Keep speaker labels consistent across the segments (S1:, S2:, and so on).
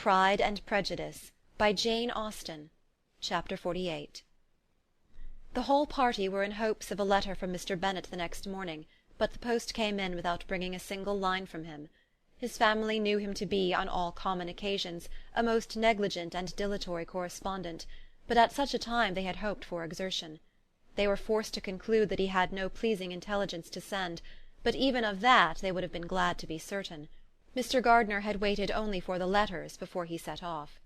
S1: Pride and Prejudice, by Jane Austen. Chapter 48. The whole party were in hopes of a letter from Mr. Bennet the next morning, but the post came in without bringing a single line from him. His family knew him to be, on all common occasions, a most negligent and dilatory correspondent, but at such a time they had hoped for exertion. They were forced to conclude that he had no pleasing intelligence to send, but even of that they would have been glad to be certain. Mr. Gardiner had waited only for the letters before he set off.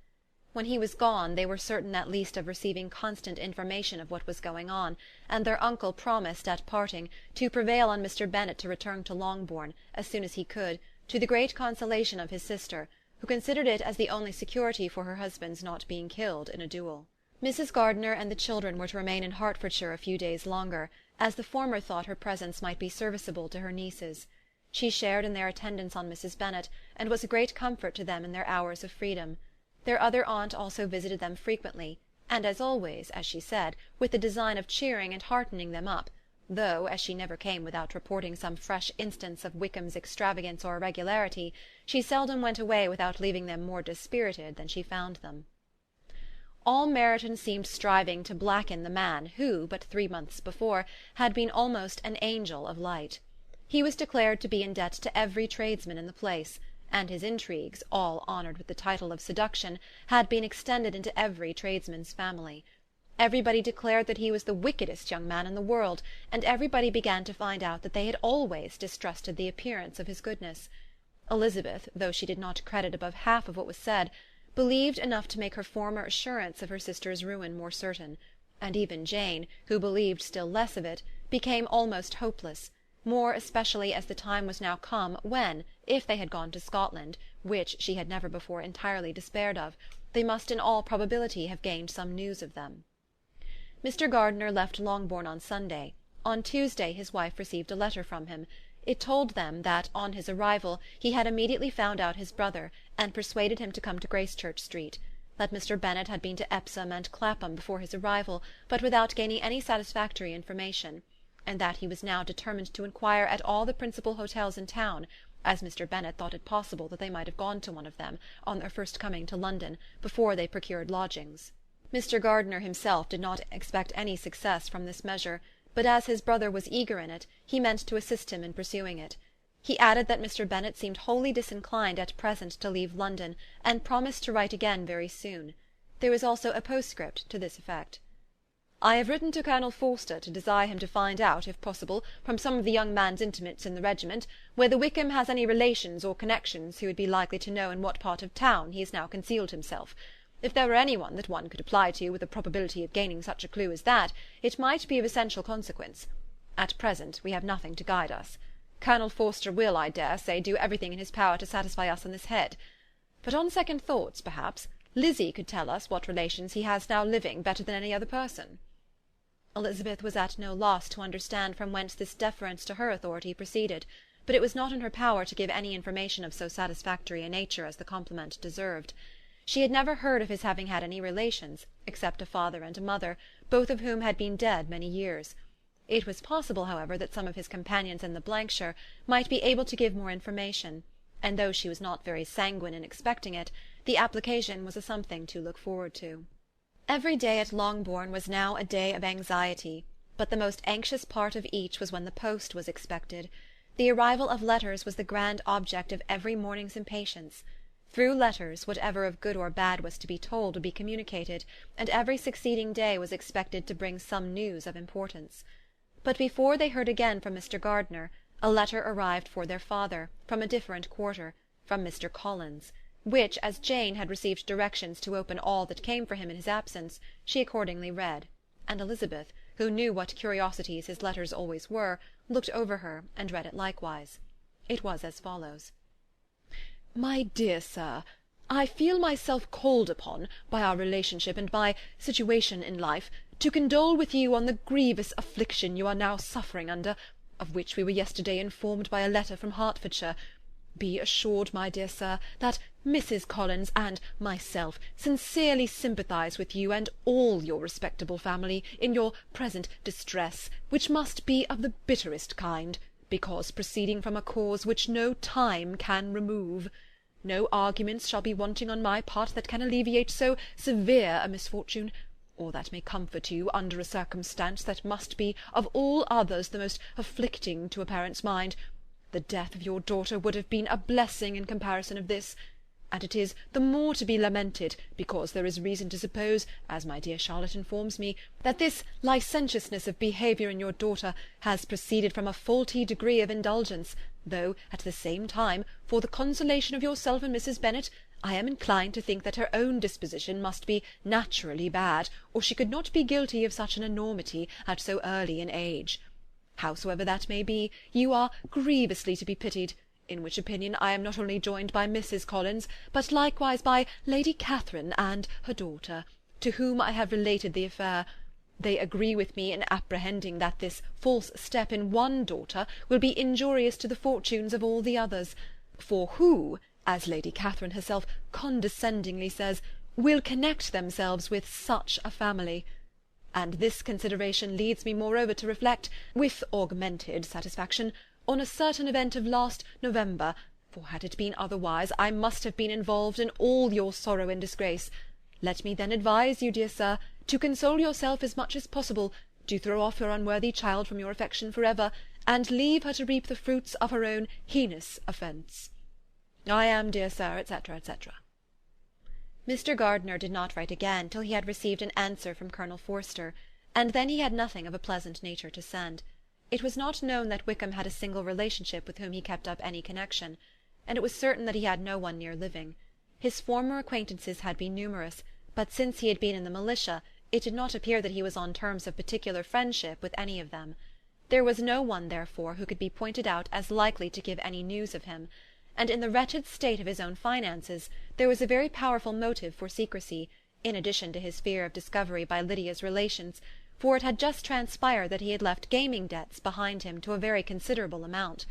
S1: When he was gone, they were certain at least of receiving constant information of what was going on, and their uncle promised, at parting, to prevail on Mr. Bennet to return to Longbourn, as soon as he could, to the great consolation of his sister, who considered it as the only security for her husband's not being killed in a duel. Mrs. Gardiner and the children were to remain in Hertfordshire a few days longer, as the former thought her presence might be serviceable to her nieces. She shared in their attendance on Mrs. Bennet, and was a great comfort to them in their hours of freedom. Their other aunt also visited them frequently, and as always, as she said, with the design of cheering and heartening them up, though, as she never came without reporting some fresh instance of Wickham's extravagance or irregularity, she seldom went away without leaving them more dispirited than she found them. All Meryton seemed striving to blacken the man who, but 3 months before, had been almost an angel of light. He was declared to be in debt to every tradesman in the place, and his intrigues, all honoured with the title of seduction, had been extended into every tradesman's family. Everybody declared that he was the wickedest young man in the world, and everybody began to find out that they had always distrusted the appearance of his goodness. Elizabeth, though she did not credit above half of what was said, believed enough to make her former assurance of her sister's ruin more certain, and even Jane, who believed still less of it, became almost hopeless, more especially as the time was now come when, if they had gone to Scotland, which she had never before entirely despaired of, they must in all probability have gained some news of them. Mr. Gardiner left Longbourn on Sunday. On Tuesday his wife received a letter from him. It told them that, on his arrival, he had immediately found out his brother, and persuaded him to come to Gracechurch Street; that Mr. Bennet had been to Epsom and Clapham before his arrival, but without gaining any satisfactory information, and that he was now determined to inquire at all the principal hotels in town, as Mr. Bennet thought it possible that they might have gone to one of them, on their first coming to London, before they procured lodgings. Mr. Gardiner himself did not expect any success from this measure, but as his brother was eager in it, he meant to assist him in pursuing it. He added that Mr. Bennet seemed wholly disinclined at present to leave London, and promised to write again very soon. There was also a postscript to this effect. I have written to Colonel Forster to desire him to find out, if possible, from some of the young man's intimates in the regiment, whether Wickham has any relations or connections who would be likely to know in what part of town he has now concealed himself. If there were any one that one could apply to with a probability of gaining such a clue as that, it might be of essential consequence. At present we have nothing to guide us. Colonel Forster will, I dare say, do everything in his power to satisfy us on this head. But on second thoughts, perhaps, Lizzie could tell us what relations he has now living better than any other person. Elizabeth was at no loss to understand from whence this deference to her authority proceeded, but it was not in her power to give any information of so satisfactory a nature as the compliment deserved. She had never heard of his having had any relations, except a father and a mother, both of whom had been dead many years. It was possible, however, that some of his companions in the shire might be able to give more information, and though she was not very sanguine in expecting it, the application was a something to look forward to. Every day at Longbourn was now a day of anxiety, but the most anxious part of each was when the post was expected. The arrival of letters was the grand object of every morning's impatience. Through letters, whatever of good or bad was to be told would be communicated, and every succeeding day was expected to bring some news of importance. But before they heard again from Mr. Gardiner, a letter arrived for their father, from a different quarter, from Mr. Collins, which, as Jane had received directions to open all that came for him in his absence, she accordingly read, and Elizabeth, who knew what curiosities his letters always were, looked over her and read it likewise. It was as follows. My dear Sir, I feel myself called upon, by our relationship and my situation in life, to condole with you on the grievous affliction you are now suffering under, of which we were yesterday informed by a letter from Hertfordshire. Be assured, my dear Sir, that Mrs. Collins and myself sincerely sympathise with you and all your respectable family in your present distress, which must be of the bitterest kind, because proceeding from a cause which no time can remove.
S2: No arguments shall be wanting on my part that can alleviate so severe a misfortune, or that may comfort you under a circumstance that must be of all others the most afflicting to a parent's mind. The death of your daughter would have been a blessing in comparison of this, and it is the more to be lamented, because there is reason to suppose, as my dear Charlotte informs me, that this licentiousness of behaviour in your daughter has proceeded from a faulty degree of indulgence, though, at the same time, for the consolation of yourself and Mrs. Bennet, I am inclined to think that her own disposition must be naturally bad, or she could not be guilty of such an enormity at so early an age. Howsoever that may be, you are grievously to be pitied, in which opinion I am not only joined by Mrs. Collins, but likewise by Lady Catherine and her daughter, to whom I have related the affair. They agree with me in apprehending that this false step in one daughter will be injurious to the fortunes of all the others, for who, as Lady Catherine herself condescendingly says, will connect themselves with such a family? And this consideration leads me moreover to reflect, with augmented satisfaction, on a certain event of last November, for had it been otherwise, I must have been involved in all your sorrow and disgrace. Let me then advise you, dear sir, to console yourself as much as possible, to throw off your unworthy child from your affection for ever, and leave her to reap the fruits of her own heinous offence. I am, dear sir, etc., etc.
S1: Mr. Gardiner did not write again till he had received an answer from Colonel Forster, and then he had nothing of a pleasant nature to send. It was not known that Wickham had a single relationship with whom he kept up any connection, and it was certain that he had no one near living. His former acquaintances had been numerous, but since he had been in the militia, it did not appear that he was on terms of particular friendship with any of them. There was no one, therefore, who could be pointed out as likely to give any news of him, and in the wretched state of his own finances there was a very powerful motive for secrecy, in addition to his fear of discovery by Lydia's relations, for it had just transpired that he had left gaming debts behind him to a very considerable amount.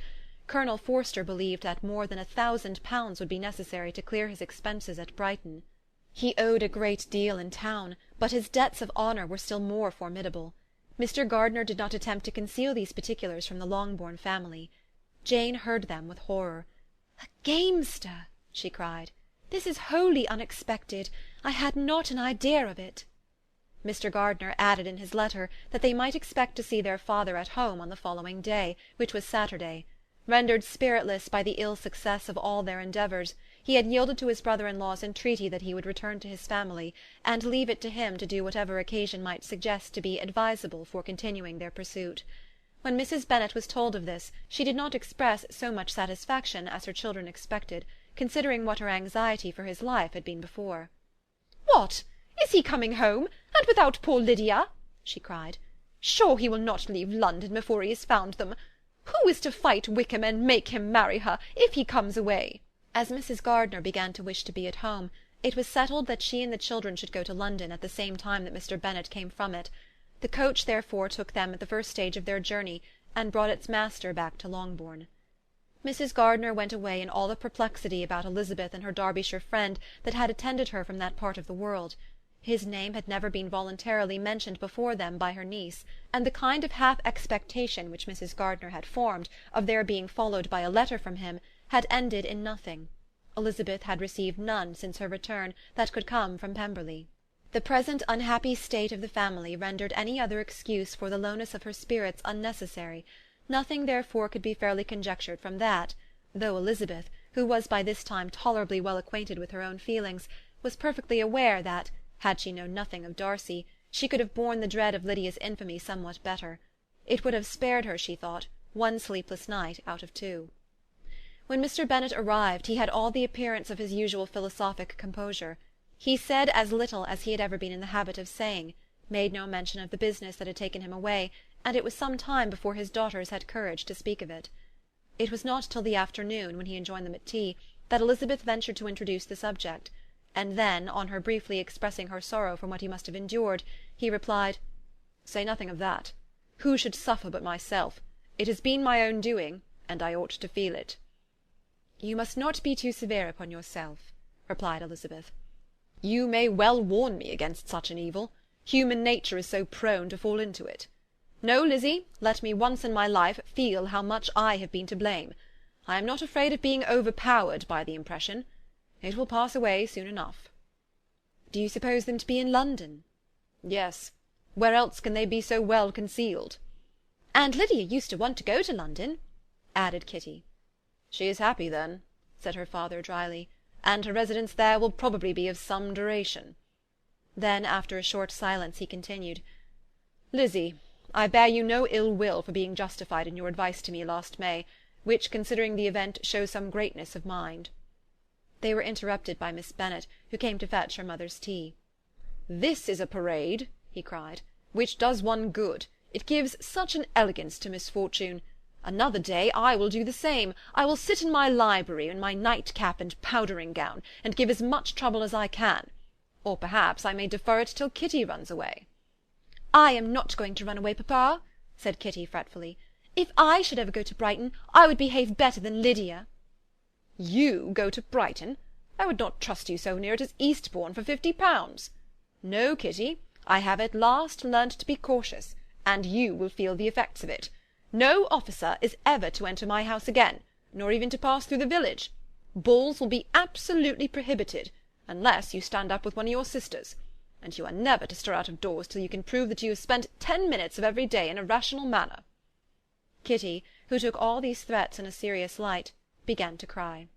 S1: Colonel Forster believed that more than £1,000 would be necessary to clear his expenses at Brighton. He owed a great deal in town, but his debts of honour were still more formidable. Mr. Gardiner did not attempt to conceal these particulars from the Longbourn family. Jane heard them with horror. "A gamester!" she cried. "This is wholly unexpected. I had not an idea of it." Mr. Gardiner added in his letter that they might expect to see their father at home on the following day, which was Saturday. Rendered spiritless by the ill success of all their endeavours, he had yielded to his brother-in-law's entreaty that he would return to his family, and leave it to him to do whatever occasion might suggest to be advisable for continuing their pursuit. When Mrs. Bennet was told of this, she did not express so much satisfaction as her children expected, considering what her anxiety for his life had been before. "What! Is he coming home, and without poor Lydia?" she cried. "Sure he will not leave London before he has found them. Who is to fight Wickham and make him marry her, if he comes away?" As Mrs. Gardiner began to wish to be at home, it was settled that she and the children should go to London at the same time that Mr. Bennet came from it. The coach therefore took them at the first stage of their journey, and brought its master back to Longbourn. Mrs. Gardiner went away in all the perplexity about Elizabeth and her Derbyshire friend that had attended her from that part of the world. His name had never been voluntarily mentioned before them by her niece, and the kind of half-expectation which Mrs. Gardiner had formed of their being followed by a letter from him had ended in nothing. Elizabeth had received none since her return that could come from Pemberley. The present unhappy state of the family rendered any other excuse for the lowness of her spirits unnecessary. Nothing therefore could be fairly conjectured from that, though Elizabeth, who was by this time tolerably well acquainted with her own feelings, was perfectly aware that, had she known nothing of Darcy, she could have borne the dread of Lydia's infamy somewhat better. It would have spared her, she thought, one sleepless night out of 2. When Mr. Bennet arrived, he had all the appearance of his usual philosophic composure. He said as little as he had ever been in the habit of saying, made no mention of the business that had taken him away, and it was some time before his daughters had courage to speak of it. It was not till the afternoon, when he enjoined them at tea, that Elizabeth ventured to introduce the subject, and then, on her briefly expressing her sorrow from what he must have endured, he replied, "Say nothing of that. Who should suffer but myself? It has been my own doing, and I ought to feel it." "You must not be too severe upon yourself," replied Elizabeth. "You may well warn me against such an evil. Human nature is so prone to fall into it. No, Lizzie, let me once in my life feel how much I have been to blame. I am not afraid of being overpowered by the impression.
S2: It will pass away soon enough."
S1: "Do you suppose them to be in London?"
S2: "Yes. Where else can they be so well concealed?"
S1: "And Lydia used to want to go to London," added Kitty.
S2: "She is happy, then," said her father drily, "and her residence there will probably be of some duration."
S1: Then, after a short silence, he continued,
S2: "Lizzie, I bear you no ill will for being justified in your advice to me last May, which, considering the event, shows some greatness of mind."
S1: They were interrupted by Miss Bennet, who came to fetch her mother's tea.
S2: "This is a parade," he cried, "which does one good. It gives such an elegance to misfortune. Another day I will do the same. I will sit in my library in my nightcap and powdering gown, and give as much trouble as I can. Or perhaps I may defer it till Kitty runs away."
S1: "I am not going to run away, papa," said Kitty fretfully. "If I should ever go to Brighton, I would behave better than Lydia."
S2: "You go to Brighton? I would not trust you so near it as Eastbourne for £50. No, Kitty, I have at last learnt to be cautious, and you will feel the effects of it. No officer is ever to enter my house again, nor even to pass through the village. Balls will be absolutely prohibited, unless you stand up with one of your sisters, and you are never to stir out of doors till you can prove that you have spent 10 minutes of every day in a rational manner."
S1: Kitty, who took all these threats in a serious light, began to cry.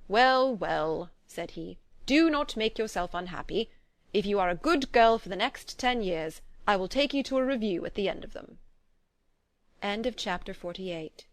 S2: "Well, well," said he, "do not make yourself unhappy. If you are a good girl for the next 10 years, I will take you to a review at the end of them."
S1: Chapter 48